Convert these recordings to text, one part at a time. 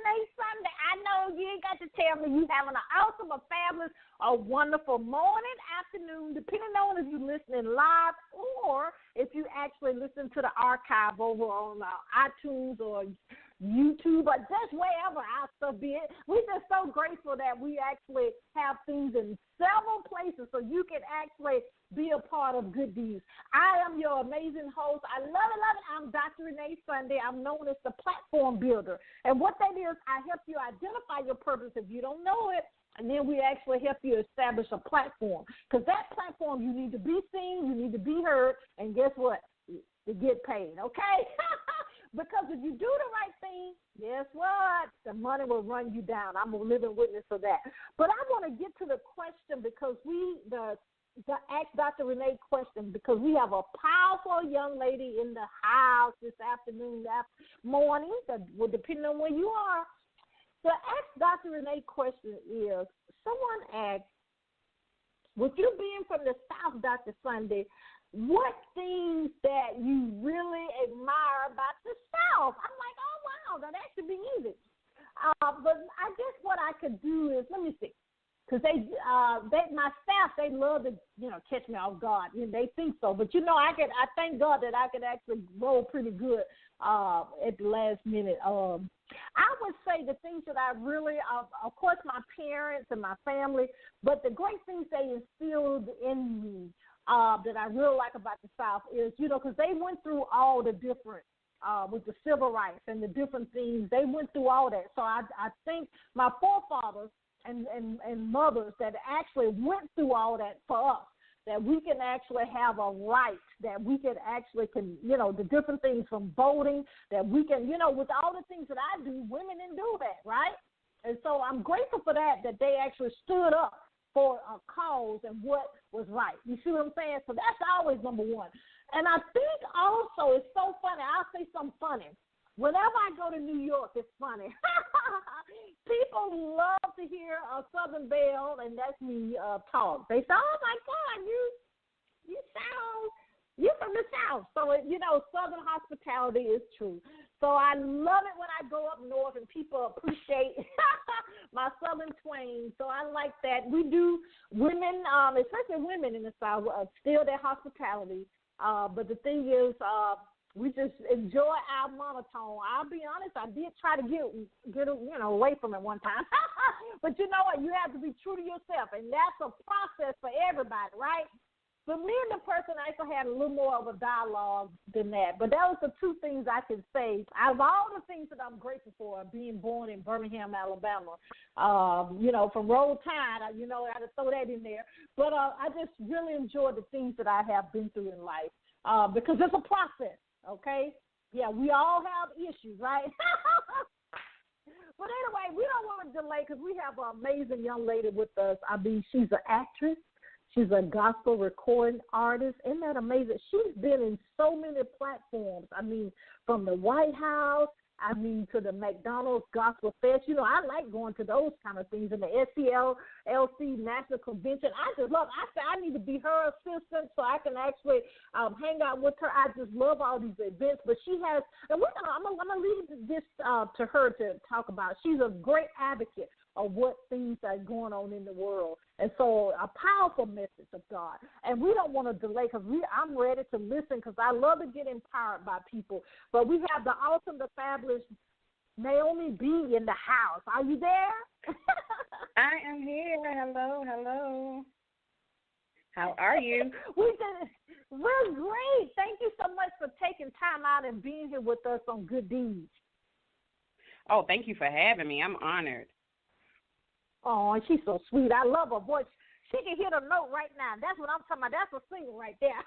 Renee Sunday. I know you ain't got to tell me you having an awesome, a fabulous, a wonderful morning, afternoon, depending on if you're listening live or if you actually listen to the archive over on iTunes or YouTube or just wherever our stuff be. We're just so grateful that we actually have things in several places so you can actually be a part of good deeds. I am your amazing host. I love it. I'm Dr. Renee Sunday. I'm known as the platform builder. And what that is, I help you identify your purpose if you don't know it, and then we actually help you establish a platform. Because that platform, you need to be seen, you need to be heard, and guess what? To get paid, okay? Because if you do the right thing, guess what? The money will run you down. I'm a living witness of that. But I want to get to the question because the Ask Dr. Renee question because we have a powerful young lady in the house this afternoon, morning, depending on where you are. The Ask Dr. Renee question is, someone asked, with you being from the South, Dr. Sunday, what things that you really admire about the South? I'm like, oh, wow, that should be easy. But I guess what I could do is, let me see, because my staff, they love to, catch me off guard. They think so. But, I thank God that I could actually roll pretty good at the last minute. I would say the things that I really, of course, my parents and my family, but the great things they instilled in me that I really like about the South is, because they went through all the different, with the civil rights and the different things, they went through all that. So I think my forefathers and mothers that actually went through all that for us, that we can actually have a right, that we can actually the different things from voting, that we can, with all the things that I do, women didn't do that, right? And so I'm grateful for that they actually stood up for a cause and what was right. You see what I'm saying? So that's always number one. And I think also it's so funny. I'll say something funny. Whenever I go to New York, it's funny. People love to hear a Southern Belle, and that's me, talk. They say, oh, my God, you're from the South. So, Southern hospitality is true. So I love it when I go up north and people appreciate my Southern twang. So I like that. We do, women, especially women in the South, still their hospitality. But the thing is, we just enjoy our monotone. I'll be honest, I did try to get away from it one time. But you know what? You have to be true to yourself, and that's a process for everybody, right? But me and the person actually had a little more of a dialogue than that. But that was the two things I can say. Out of all the things that I'm grateful for, being born in Birmingham, Alabama, from Roll Tide, I had to throw that in there. But I just really enjoy the things that I have been through in life because it's a process, okay? Yeah, we all have issues, right? But anyway, we don't want to delay because we have an amazing young lady with us. I mean, she's an actress. She's a gospel recording artist. Isn't that amazing? She's been in so many platforms. I mean, from the White House, to the McDonald's Gospel Fest. I like going to those kind of things. And the SCLC National Convention. I just love it. I said I need to be her assistant so I can actually hang out with her. I just love all these events. But she has, and I'm going to leave this to her to talk about. She's a great advocate of what things are going on in the world. And so a powerful message of God. And we don't want to delay because I'm ready to listen because I love to get empowered by people. But we have the awesome, the fabulous Naomi B in the house. Are you there? I am here. Hello. How are you? We're great. Thank you so much for taking time out and being here with us on Good Deeds. Oh, thank you for having me. I'm honored. Oh, she's so sweet. I love her voice. She can hit a note right now. That's what I'm talking about. That's a single right there.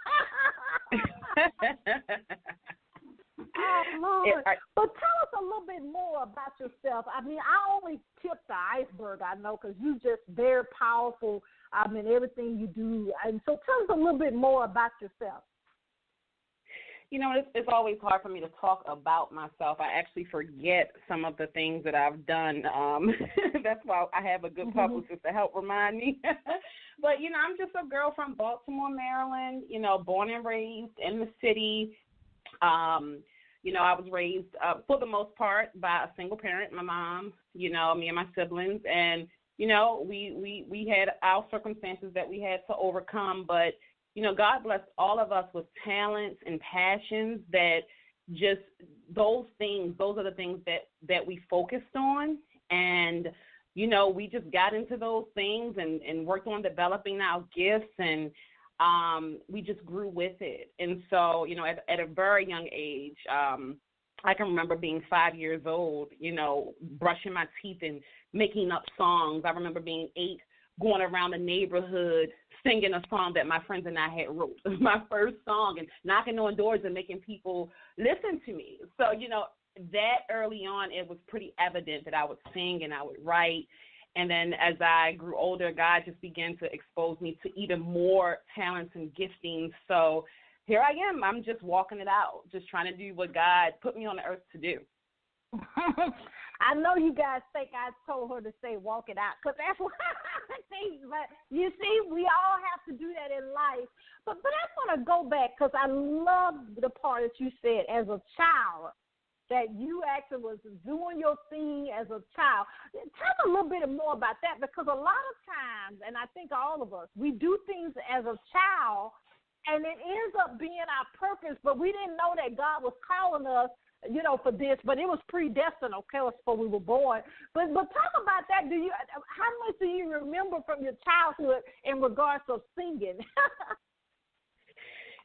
Oh, Lord. But tell us a little bit more about yourself. I mean, I only tipped the iceberg, I know, because you're just very powerful in everything you do. And so tell us a little bit more about yourself. It's always hard for me to talk about myself. I actually forget some of the things that I've done. That's why I have a good publicist to help remind me. But, I'm just a girl from Baltimore, Maryland, born and raised in the city. I was raised, for the most part, by a single parent, my mom, me and my siblings. And, we had our circumstances that we had to overcome. But, God blessed all of us with talents and passions that just those are the things that we focused on. And, we just got into those things and worked on developing our gifts, and we just grew with it. And so, at a very young age, I can remember being 5 years old, brushing my teeth and making up songs. I remember being 8, going around the neighborhood singing a song that my friends and I had wrote, my first song, and knocking on doors and making people listen to me. So, that early on, it was pretty evident that I would sing and I would write. And then as I grew older, God just began to expose me to even more talents and giftings. So here I am. I'm just walking it out, just trying to do what God put me on the earth to do. I know you guys think I told her to say walk it out, because that's what I think. But you see, we all have to do that in life. But I want to go back, because I love the part that you said as a child, that you actually was doing your thing as a child. Tell me a little bit more about that, because a lot of times, and I think all of us, we do things as a child, and it ends up being our purpose, but we didn't know that God was calling us, for this, but it was predestined, okay, before we were born. But talk about that. How much do you remember from your childhood in regards to singing?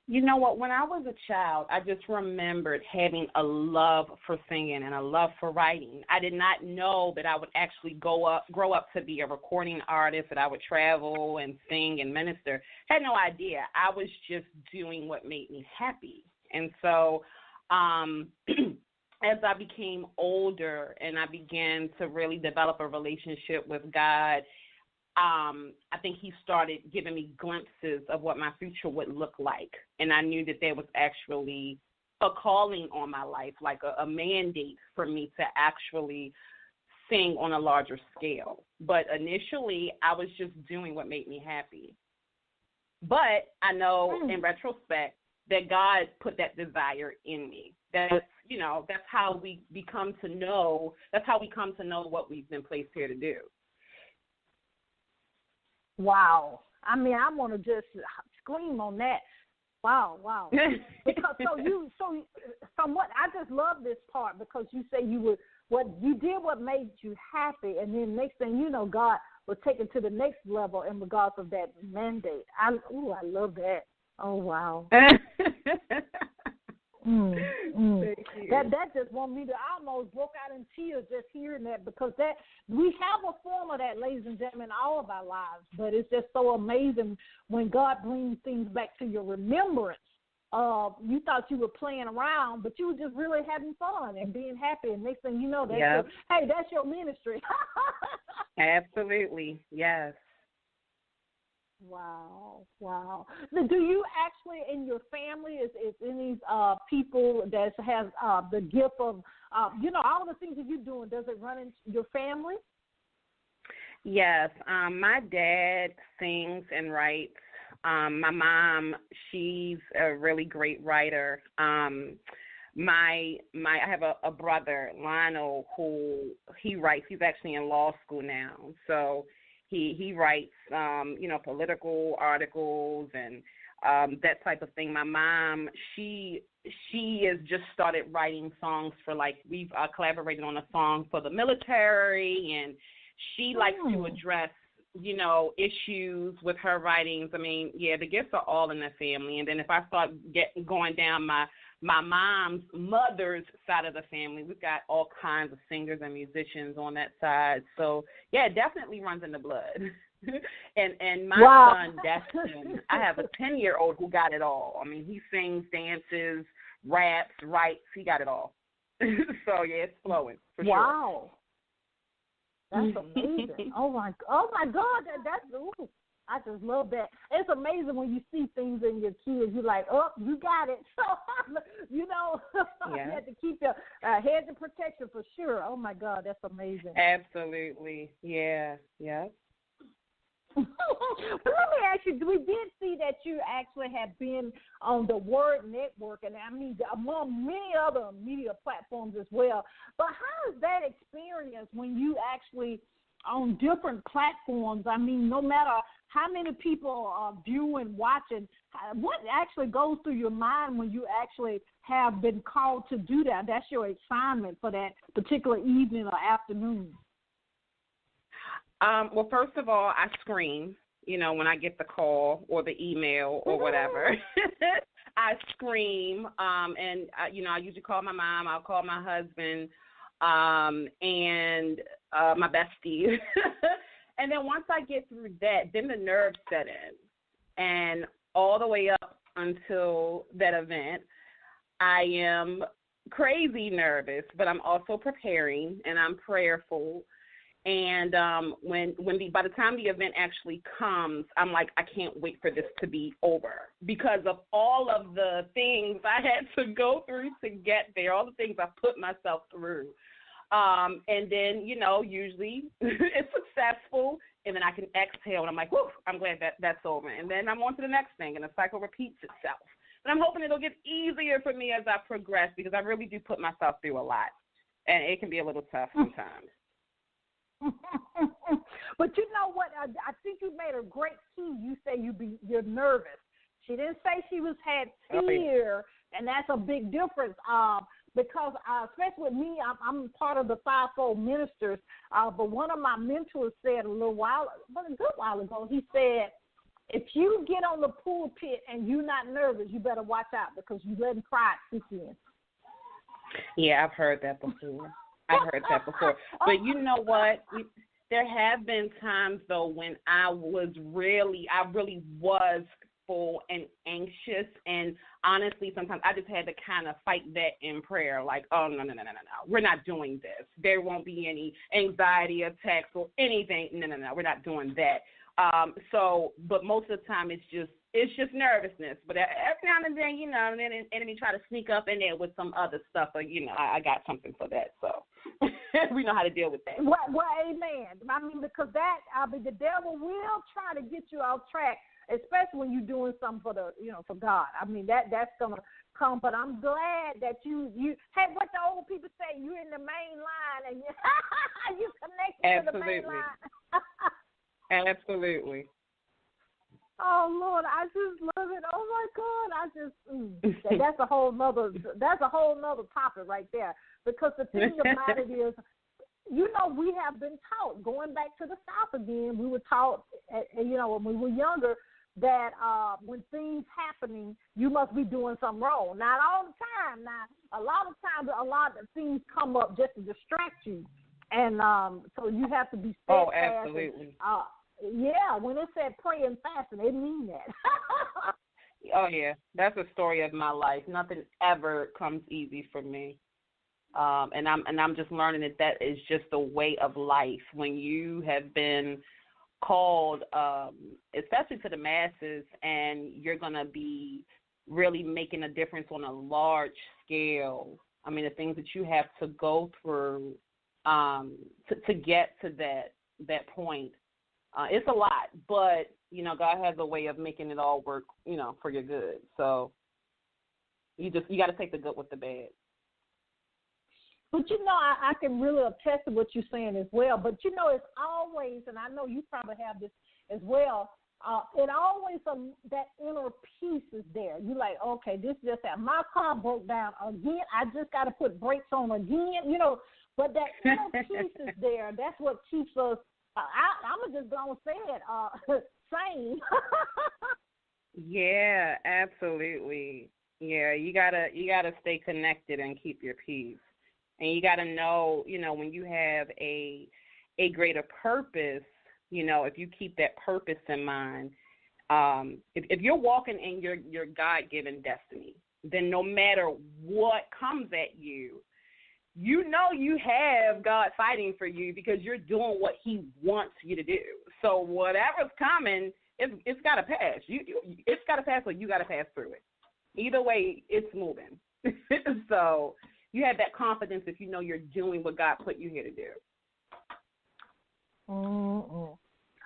You know what? When I was a child, I just remembered having a love for singing and a love for writing. I did not know that I would actually grow up to be a recording artist, that I would travel and sing and minister. I had no idea. I was just doing what made me happy. And so as I became older and I began to really develop a relationship with God, I think he started giving me glimpses of what my future would look like. And I knew that there was actually a calling on my life, like a mandate for me to actually sing on a larger scale. But initially, I was just doing what made me happy. But I know in retrospect that God put that desire in me. That's how we come to know what we've been placed here to do. Wow. I mean, I want to just scream on that. Wow. Because so from what I just love this part, because you say you did what made you happy, and then next thing you know, God will take it to the next level in regards of that mandate. I love that. Oh wow. That just want me to almost broke out in tears just hearing that, because that we have a form of that, ladies and gentlemen, all of our lives. But it's just so amazing when God brings things back to your remembrance. You thought you were playing around, but you were just really having fun and being happy. And next thing you know, that's your ministry. Absolutely, yes. Wow. Do you actually, in your family, is any people that has the gift of, all the things that you're doing, does it run in your family? Yes. My dad sings and writes. My mom, she's a really great writer. I have a brother, Lionel, who he writes. He's actually in law school now. So he writes, political articles and that type of thing. My mom, she has just started writing songs for, we've collaborated on a song for the military, and she likes to address, issues with her writings. I mean, the gifts are all in the family. And then if I start going down my mom's mother's side of the family, we've got all kinds of singers and musicians on that side. So, it definitely runs in the blood. and my son, Destin, I have a 10-year-old who got it all. I mean, he sings, dances, raps, writes. He got it all. So, it's flowing for sure. Wow. That's amazing. Oh my God, that's I just love that. It's amazing when you see things in your kids. You're like, oh, you got it. So, you have to keep your head of protection for sure. Oh my God, that's amazing. Absolutely, yeah. Well, let me ask you, we did see that you actually have been on the Word Network, and I mean, among many other media platforms as well. But how is that experience when you actually on different platforms? I mean, no matter how many people are viewing, watching, what actually goes through your mind when you actually have been called to do that? That's your assignment for that particular evening or afternoon. Well, first of all, I scream, when I get the call or the email or whatever. I scream, and, I usually call my mom. I'll call my husband and my bestie. And then once I get through that, then the nerves set in. And all the way up until that event, I am crazy nervous, but I'm also preparing and I'm prayerful. And by the time the event actually comes, I'm like, I can't wait for this to be over because of all of the things I had to go through to get there, all the things I put myself through. And then, usually it's successful, and then I can exhale, and I'm like, whew, I'm glad that's over. And then I'm on to the next thing, and the cycle repeats itself. And I'm hoping it'll get easier for me as I progress because I really do put myself through a lot, and it can be a little tough sometimes. But you know what? I think you made a great key. You say you're nervous. She didn't say she had fear, and that's a big difference. Because especially with me, I'm part of the fivefold ministers. But one of my mentors said a good while ago, he said, if you get on the pulpit and you're not nervous, you better watch out because you're letting pride kick in. Yeah, I've heard that before. But you know what? There have been times, though, when I really was full and anxious. And honestly, sometimes I just had to kind of fight that in prayer. Like, oh, no. We're not doing this. There won't be any anxiety attacks or anything. No. We're not doing that. But most of the time it's just nervousness. But every now and then, and then an enemy try to sneak up in there with some other stuff. Or, I got something for that. So we know how to deal with that. Well, amen. I mean, because the devil will try to get you off track, especially when you're doing something for God. I mean, that's gonna come. But I'm glad that you hey, what the old people say, you're in the main line and you connected to the main line. Absolutely. Oh Lord, I just love it. Oh my God, that's a whole nother topic right there. Because the thing about it is, we have been taught, going back to the South again, we were taught, when we were younger, that when things happening, you must be doing something wrong. Not all the time. Now, a lot of times, a lot of things come up just to distract you, and so you have to be steadfast. Oh, absolutely. When it said pray and fast, it mean that. Oh yeah, that's a story of my life. Nothing ever comes easy for me. And I'm just learning that is just a way of life. When you have been called, especially to the masses, and you're going to be really making a difference on a large scale. I mean, the things that you have to go through to get to that point, it's a lot. But God has a way of making it all work, for your good. So you got to take the good with the bad. But, I can really attest to what you're saying as well. But, it's always, and I know you probably have this as well, it always, that inner peace is there. You're like, okay, this just happened. My car broke down again. I just got to put brakes on again, But that inner peace is there. That's what keeps us, I'm just going to say it, sane. Yeah, absolutely. Yeah, you gotta stay connected and keep your peace. And you got to know, when you have a greater purpose, if you keep that purpose in mind, if you're walking in your God-given destiny, then no matter what comes at you, you have God fighting for you because you're doing what he wants you to do. So whatever's coming, it's got to pass. It's got to pass, or you got to pass through it. Either way, it's moving. So you have that confidence if you're doing what God put you here to do.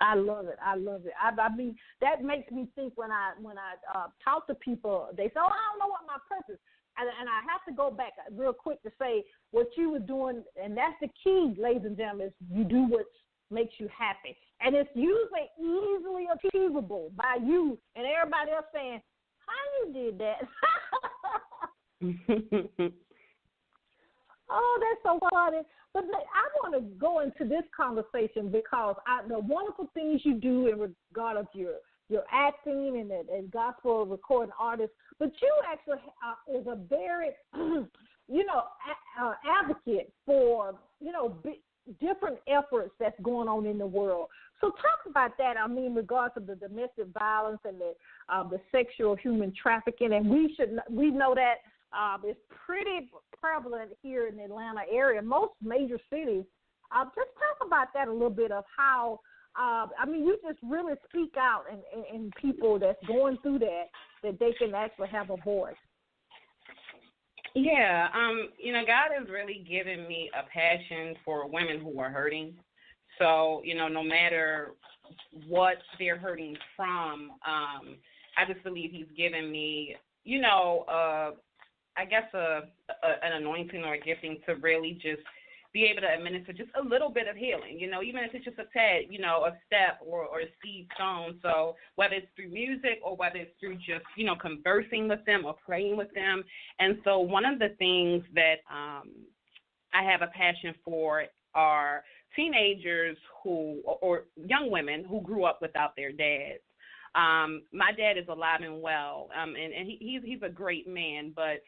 I love it. I love it. I mean, that makes me think when I talk to people, they say, "Oh, I don't know what my purpose." And I have to go back real quick to say what you were doing, and that's the key, ladies and gentlemen. Is you do what makes you happy, and it's usually easily achievable by you and everybody else saying, "How you did that?" Oh, that's so funny. But I want to go into this conversation because the wonderful things you do in regard of your acting and gospel recording artist, but you actually is a very, advocate for, different efforts that's going on in the world. So talk about that. I mean, in regards to the domestic violence and the sexual human trafficking, and we know that it's pretty prevalent here in the Atlanta area, most major cities. Just talk about that a little bit of how, you just really speak out and people that's going through that they can actually have a voice. Yeah, God has really given me a passion for women who are hurting. So, no matter what they're hurting from, I just believe he's given me, I guess an anointing or a gifting to really just be able to administer just a little bit of healing, even if it's just a tad, a step or a seed sown. So whether it's through music or whether it's through just, conversing with them or praying with them. And so one of the things that I have a passion for are teenagers or young women who grew up without their dads. My dad is alive and well, and he's a great man, but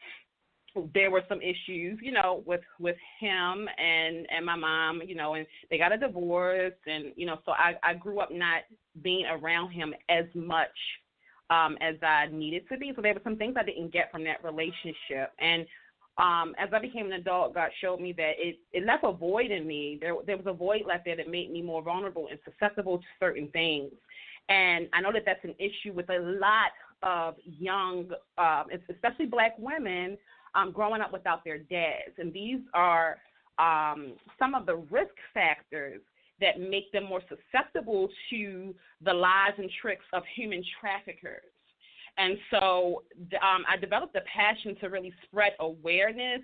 there were some issues, with him and my mom, and they got a divorce, and, so I grew up not being around him as much as I needed to be. So there were some things I didn't get from that relationship. And as I became an adult, God showed me that it left a void in me. There was a void left there that made me more vulnerable and susceptible to certain things. And I know that that's an issue with a lot of young, especially Black women, growing up without their dads. And these are some of the risk factors that make them more susceptible to the lies and tricks of human traffickers. And so I developed a passion to really spread awareness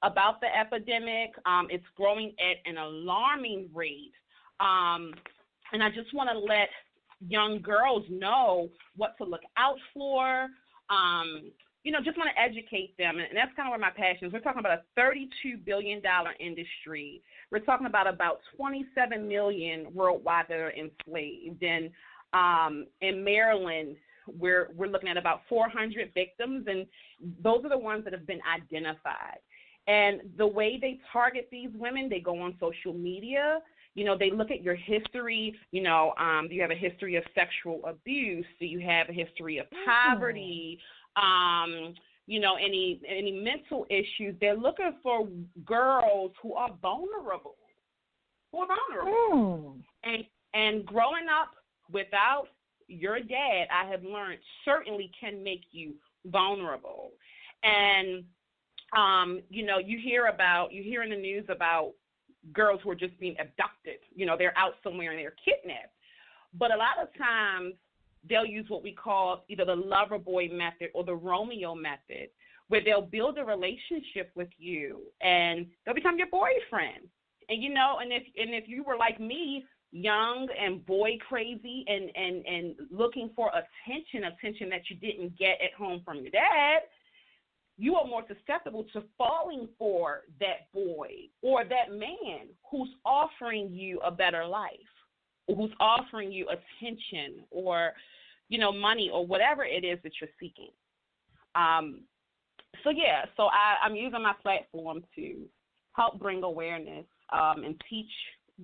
about the epidemic. It's growing at an alarming rate. And I just want to let young girls know what to look out for, just want to educate them. And that's kind of where my passion is. We're talking about a $32 billion industry. We're talking about 27 million worldwide that are enslaved. And in Maryland, we're looking at about 400 victims, and those are the ones that have been identified. And the way they target these women, they go on social media. They look at your history. Do you have a history of sexual abuse? Do you have a history of poverty? Any mental issues? They're looking for girls who are vulnerable. And growing up without your dad, I have learned, certainly can make you vulnerable. And you hear in the news about girls who are just being abducted. They're out somewhere and they're kidnapped. But a lot of times they'll use what we call either the lover boy method or the Romeo method, where they'll build a relationship with you and they'll become your boyfriend. And if you were like me, young and boy crazy and looking for attention that you didn't get at home from your dad, you are more susceptible to falling for that boy or that man who's offering you a better life, or who's offering you attention or, money or whatever it is that you're seeking. So I'm using my platform to help bring awareness and teach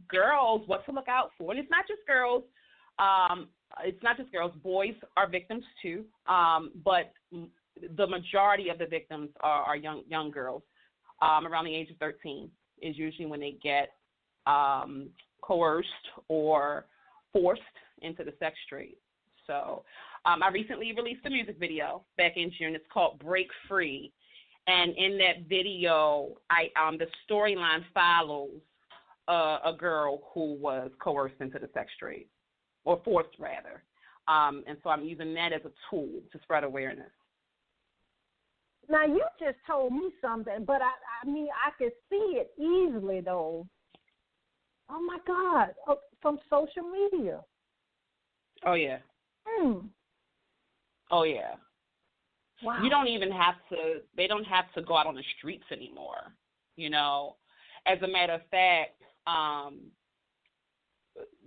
girls what to look out for. And it's not just girls. Boys are victims too, but the majority of the victims are young girls around the age of 13 is usually when they get coerced or forced into the sex trade. So I recently released a music video back in June. It's called Break Free. And in that video, the storyline follows a girl who was coerced into the sex trade. or forced rather. And so I'm using that as a tool to spread awareness. Now, you just told me something, but I mean, I could see it easily, though. Oh, my God, from social media. Oh, yeah. Oh, yeah. Wow. You don't even have to, they don't have to go out on the streets anymore, you know. As a matter of fact,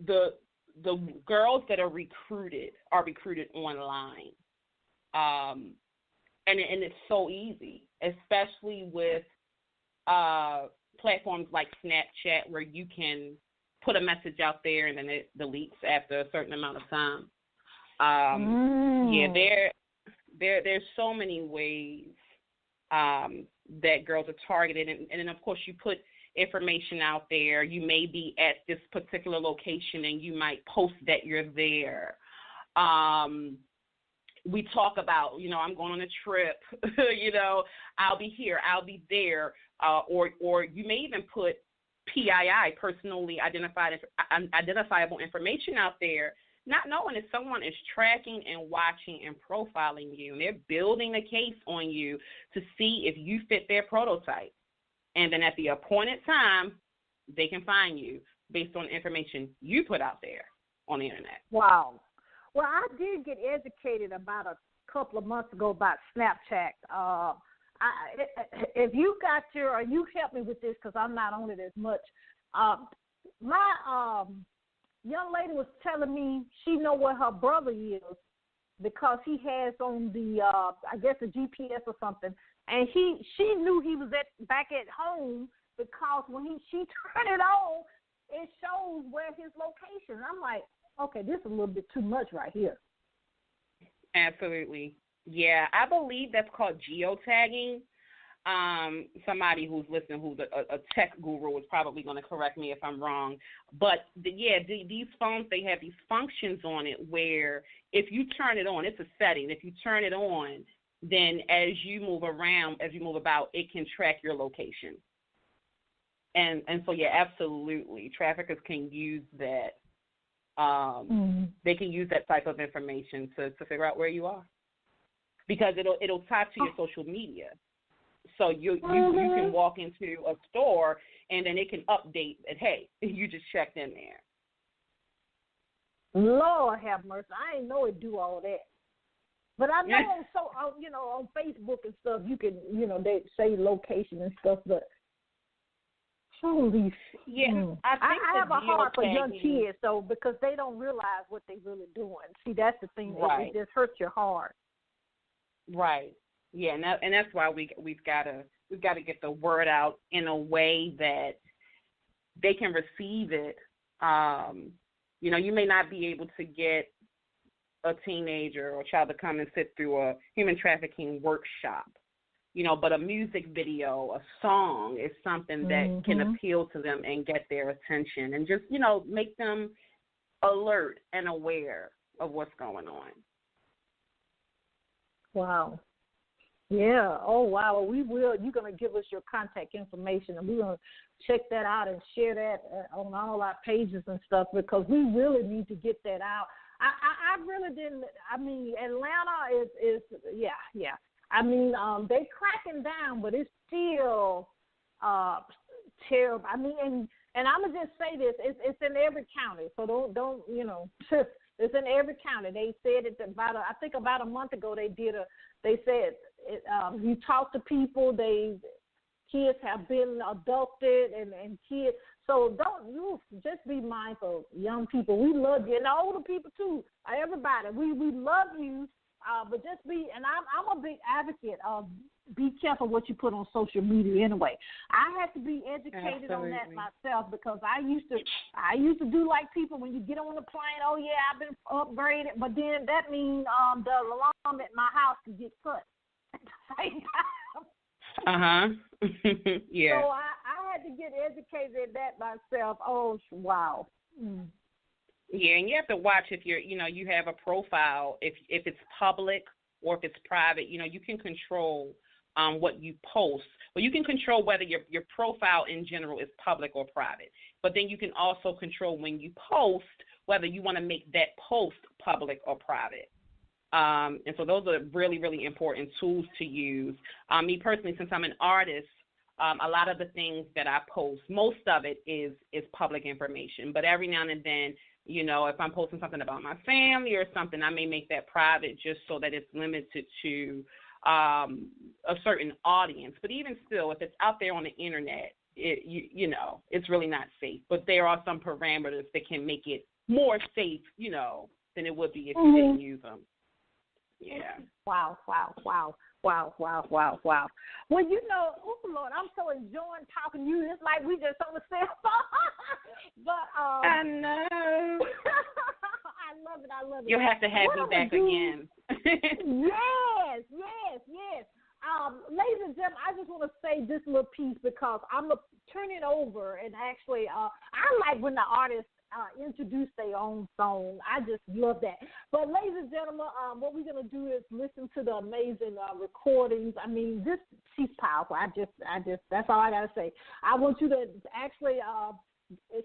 the girls that are recruited online. And it's so easy, especially with platforms like Snapchat, where you can put a message out there and then it deletes after a certain amount of time. Yeah, there's so many ways that girls are targeted, and then of course you put information out there. You may be at this particular location and you might post that you're there. We talk about, you know, I'm going on a trip, you know, I'll be here, I'll be there, or you may even put PII, personally identifiable information out there, not knowing if someone is tracking and watching and profiling you, and they're building a case on you to see if you fit their prototype. And then at the appointed time, they can find you based on information you put out there on the internet. Wow. Well, I did get educated about a couple of months ago about Snapchat. If you got or you help me with this, because I'm not on it as much. My young lady was telling me she know where her brother is because he has on the, I guess, a GPS or something, and she knew he was back at home because when she turned it on, it shows where his location. I'm like, okay, this is a little bit too much right here. Absolutely. Yeah, I believe that's called geotagging. Somebody who's listening who's a tech guru is probably going to correct me if I'm wrong. But, these phones, they have these functions on it where if you turn it on, it's a setting. If you turn it on, then as you move around, as you move about, it can track your location. And so, yeah, absolutely. Traffickers can use that. They can use that type of information to figure out where you are, because it'll tie to your social media. So you can walk into a store and then it can update that, hey, you just checked in there. Lord have mercy, I didn't know it do all that. But I know on Facebook and stuff you can, they say location and stuff, but holy, I have a heart for young kids, though, because they don't realize what they're really doing. See, that's the thing. Right. It just hurts your heart. Right. Yeah, and that's why we've got to get the word out in a way that they can receive it. You may not be able to get a teenager or child to come and sit through a human trafficking workshop. But a music video, a song is something that can appeal to them and get their attention and just, make them alert and aware of what's going on. Wow. Yeah. Oh, wow. We will. You're going to give us your contact information, and we're going to check that out and share that on all our pages and stuff, because we really need to get that out. I really didn't. I mean, Atlanta is yeah. I mean, they're cracking down, but it's still terrible. I mean, and I'm gonna just say this: it's in every county. So don't it's in every county. They said it about a month ago. They said you talk to people. Kids have been adopted and kids. So you just be mindful, young people. We love you, and the older people too. Everybody, we love you. But just and I'm a big advocate of be careful what you put on social media anyway. I had to be educated on that myself, because I used to do like people when you get on the plane, oh yeah, I've been upgraded, but then that means the alarm at my house could get cut at the same time. Yeah. So I had to get educated at that myself. Oh wow. Yeah, and you have to watch if you have a profile, if it's public or if it's private. You can control what you post. Well, you can control whether your profile in general is public or private. But then you can also control when you post whether you want to make that post public or private. And so those are really, really important tools to use. Me personally, since I'm an artist, a lot of the things that I post, most of it is public information. But every now and then, you know, if I'm posting something about my family or something, I may make that private just so that it's limited to a certain audience. But even still, if it's out there on the internet, you know, it's really not safe. But there are some parameters that can make it more safe, you know, than it would be if you didn't use them. Yeah. Wow. Well, you know, oh Lord, I'm so enjoying talking to you. It's like we just on the cell phone. But I know. I love it. You'll have to have me back again. Yes. Ladies and gentlemen, I just want to say this little piece because I'm going to turn it over. And actually, I like when the artists introduce their own song. I just love that. But ladies and gentlemen, what we're going to do is listen to the amazing recordings. I mean, she's powerful. I just, that's all I got to say. I want you to actually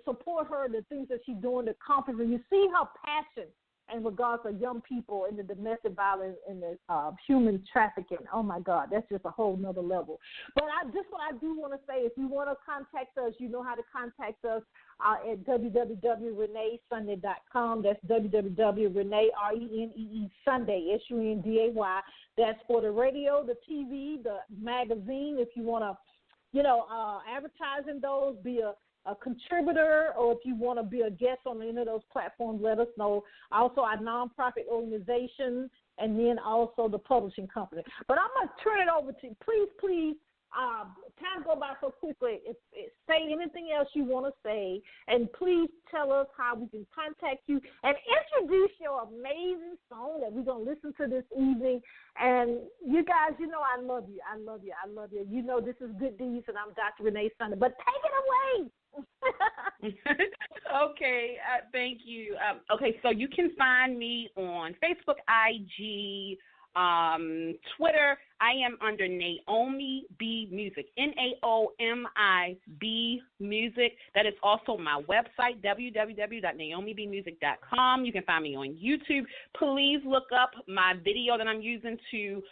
support her, the things that she's doing, the conference, and you see her passion in regards to young people in the domestic violence and the human trafficking. Oh, my God, that's just a whole nother level. But what I do want to say, if you want to contact us, you know how to contact us at www.reneesunday.com. That's www.renee, R-E-N-E-E, Sunday, S-U-N-D-A-Y. That's for the radio, the TV, the magazine. If you want to, you know, advertise in those, be a contributor, or if you want to be a guest on any of those platforms, let us know. Also, our nonprofit organization, and then also the publishing company. But I'm going to turn it over to you. Please, time go by so quickly. Say anything else you want to say, and please tell us how we can contact you and introduce your amazing song that we're going to listen to this evening. And you guys, you know I love you. You know this is Good Deeds, and I'm Dr. Renee Sunday. But take it away. Okay, thank you. Okay, so you can find me on Facebook, IG, Twitter. I am under Naomi B Music, NAOMI-B Music. That is also my website, www.naomibmusic.com. You can find me on YouTube. Please look up my video that I'm using to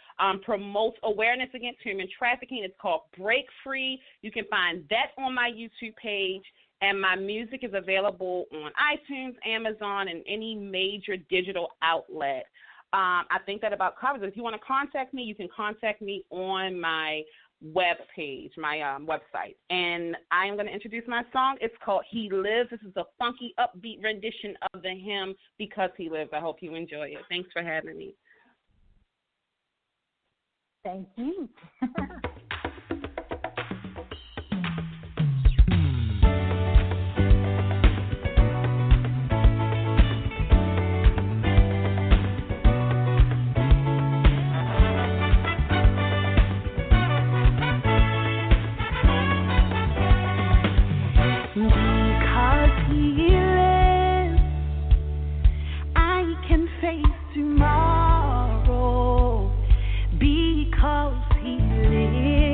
promote awareness against human trafficking. It's called Break Free. You can find that on my YouTube page. And my music is available on iTunes, Amazon, and any major digital outlet. I think that about covers it. If you want to contact me, you can contact me on my web page, my website. And I am going to introduce my song. It's called He Lives. This is a funky, upbeat rendition of the hymn Because He Lives. I hope you enjoy it. Thanks for having me. Thank you. Tomorrow, because he lives.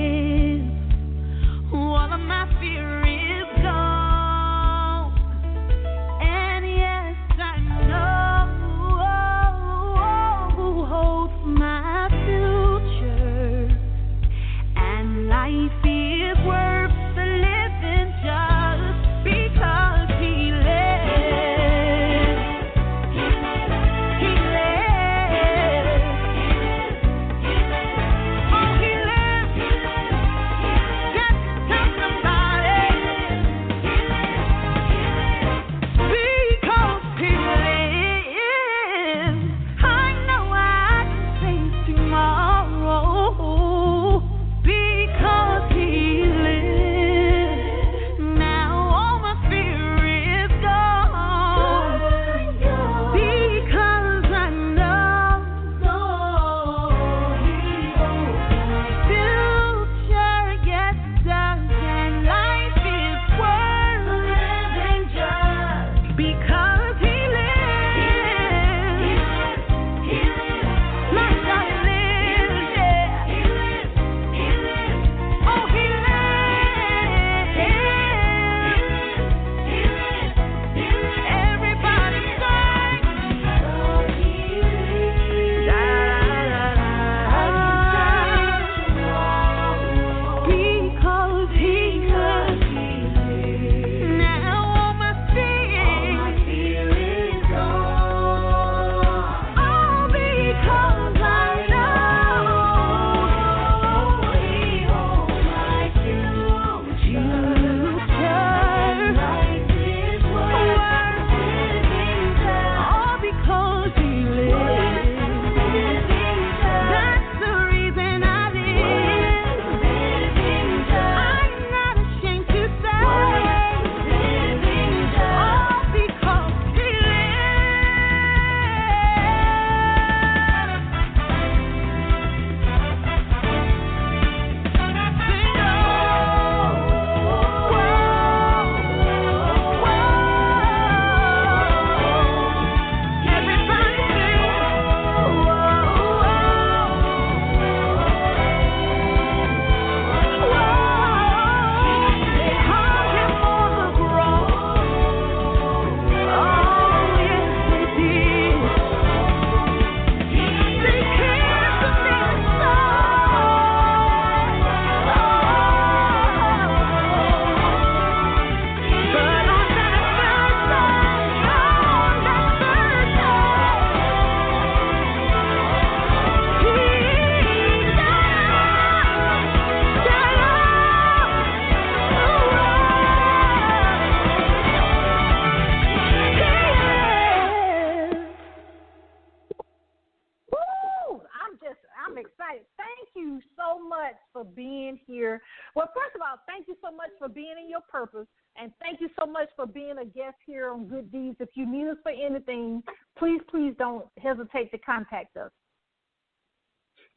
in your purpose. And thank you so much for being a guest here on Good Deeds. If you need us for anything, please don't hesitate to contact us.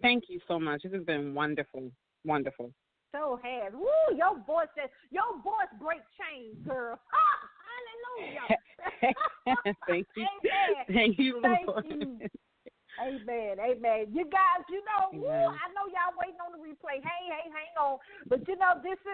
Thank you so much. This has been wonderful, wonderful. So has. Woo, your voice breaks chains, girl. Hallelujah. Thank you. Amen. Thank you, Thank Lord. you. Amen. You guys, woo, I know y'all waiting on the replay. Hey, hang on. But this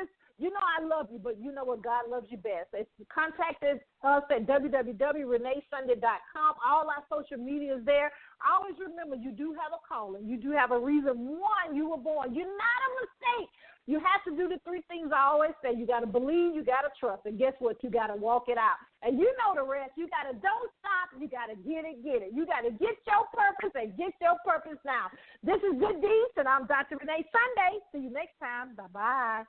is, I love you, but you know what? God loves you best. Contact us at www.reneesunday.com. All our social media is there. Always remember, you do have a calling. You do have a reason. One, you were born. You're not a mistake. You have to do the three things I always say. You got to believe, you got to trust, and guess what? You got to walk it out. And you know the rest. You got to don't stop. You got to get it. You got to get your purpose and get your purpose now. This is Good Deeds, and I'm Dr. Renee Sunday. See you next time. Bye-bye.